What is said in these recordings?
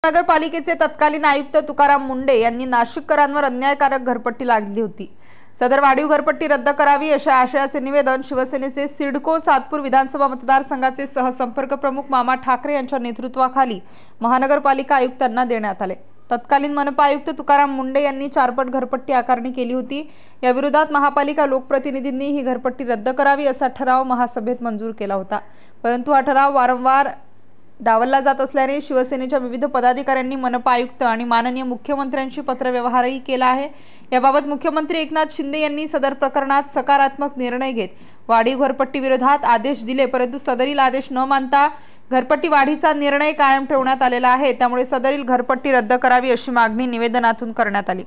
नगरपालिकेचे तत्कालीन आयुक्त तुकाराम मुंढे यांनी नाशिककरांवर अन्यायकारक घरपट्टी लादली होती। सदर वाढीव घरपट्टी रद्द करावी अशा आशयाचे निवेदन शिवसेनेचे सिडको सातपूर विधानसभा मतदारसंघाचे सहसंपर्क प्रमुख मामा ठाकरे यांच्या नेतृत्वाखाली महानगरपालिका आयुक्तांना देण्यात आले। तत्कालीन मनपा आयुक्त तुकाराम मुंढे यांनी चारपट घरपट्टी आकारणी केली होती। या विरोधात महापालिका लोकप्रतिनिधींनी ही घरपट्टी रद्द करावी असा ठराव महासभेत मंजूर केला होता, परंतु हा ठराव वारंवार डावलला जात असल्याने शिवसेनेच्या विविध पदाधिकाऱ्यांनी मनपा आयुक्त आणि माननीय मुख्यमंत्र्यांशी पत्रव्यवहारही केला आहे। याबाबत मुख्यमंत्री एकनाथ शिंदे यांनी सदर प्रकरणात सकारात्मक निर्णय घेत वाढीव घरपट्टी विरोधात आदेश दिले, परंतु सदरील आदेश न मानता घरपट्टी वाढीचा निर्णय कायम ठेवण्यात आलेला आहे। त्यामुळे सदरील घरपट्टी रद्द करावी अशी मागणी निवेदनातून करण्यात आली।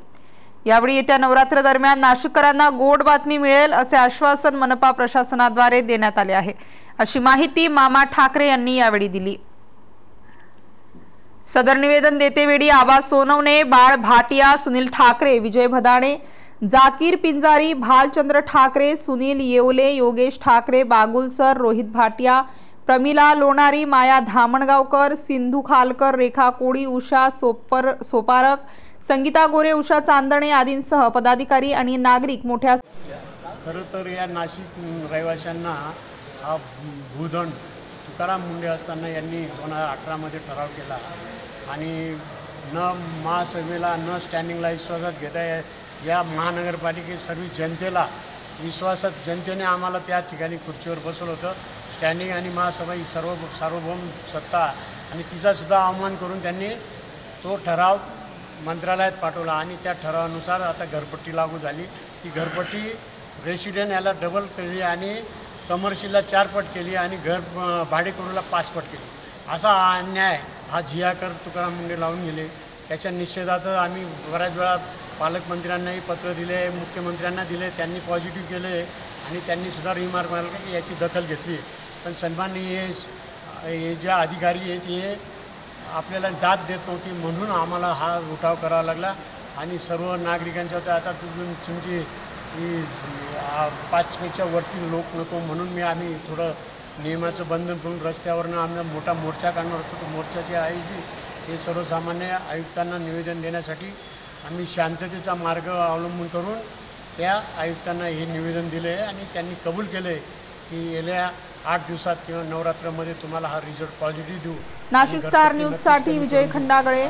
यावेळी येत्या नवरात्र दरम्यान नाशिककरांना गोड बातमी मिळेल असे आश्वासन मनपा प्रशासनाद्वारे देण्यात आले आहे, अशी माहिती मामा ठाकरे यांनी यावेळी दिली। सदर निवेदन देतेवेळी आबा सोनवणे, बाळ भाटिया, सुनील ठाकरे, विजय भदाणे, जाकीर पिंजारी, भालचंद्र ठाकरे, सुनील येवले, योगेश ठाकरे, बागुल सर, रोहित भाटिया, प्रमिला लोणारी, माया धामणगावकर, सिंधू खालकर, रेखा कोळी, उषा सोपारक, संगीता गोरे, उषा चांदणे आदींसह पदाधिकारी आणि नागरिक मोठ्या खरं तर या नाशिक रहिवाशांना हा भूदंड तुकाराम मुंढे असताना यांनी 2018 मध्ये ठराव केला आणि न महासभेला न स्टँडिंगला विश्वासात घेता या महानगरपालिकेत सर्व जनतेला विश्वासात जनतेने आम्हाला त्या ठिकाणी खुर्चीवर बसवलं होतं। स्टँडिंग आणि महासभा ही सार्वभौम सत्ता आणि तिचासुद्धा अवमान करून त्यांनी तो ठराव मंत्रालयात पाठवला आणि त्या ठरावानुसार आता घरपट्टी लागू झाली। ती घरपट्टी रेसिडेंट याला डबल केली आणि कमर्शियलला 4 पट केली आणि घर भाडेकरूला 5 पट केली। असा अन्याय हा जियाकर तुकाराम मुंढे लावून गेले। त्याच्या निषेधार्थ आम्ही बऱ्याच वेळा पालकमंत्र्यांनाही पत्र दिले, मुख्यमंत्र्यांना दिले, त्यांनी पॉझिटिव्ह केले आणि त्यांनी सुद्धा रिमार्क मारला की याची दखल घेतली, पण सन्माननीय हे जे अधिकारी आहेत हे आपल्याला दाद देत नव्हती, म्हणून आम्हाला हा उठाव करावा लागला आणि सर्व नागरिकांच्या आता तुमची 5पेक्षा वरती लोक नको म्हणून आम्ही थोडं नियमाचं बंधन करून रस्त्यावरनं आम्ही मोठा मोर्चा काढणार होतो। तो मोर्चाचे आयोजित हे सर्वसामान्य आयुक्तांना निवेदन देण्यासाठी आम्ही शांततेचा मार्ग अवलंबून करून त्या आयुक्तांना हे निवेदन दिले आणि त्यांनी कबूल केले की येत्या 8 दिवसात किंवा नवरात्रामध्ये तुम्हाला हा रिझल्ट पॉझिटिव्ह देऊ। नाशिक स्टार न्यूज साठी विजय खंडागळे।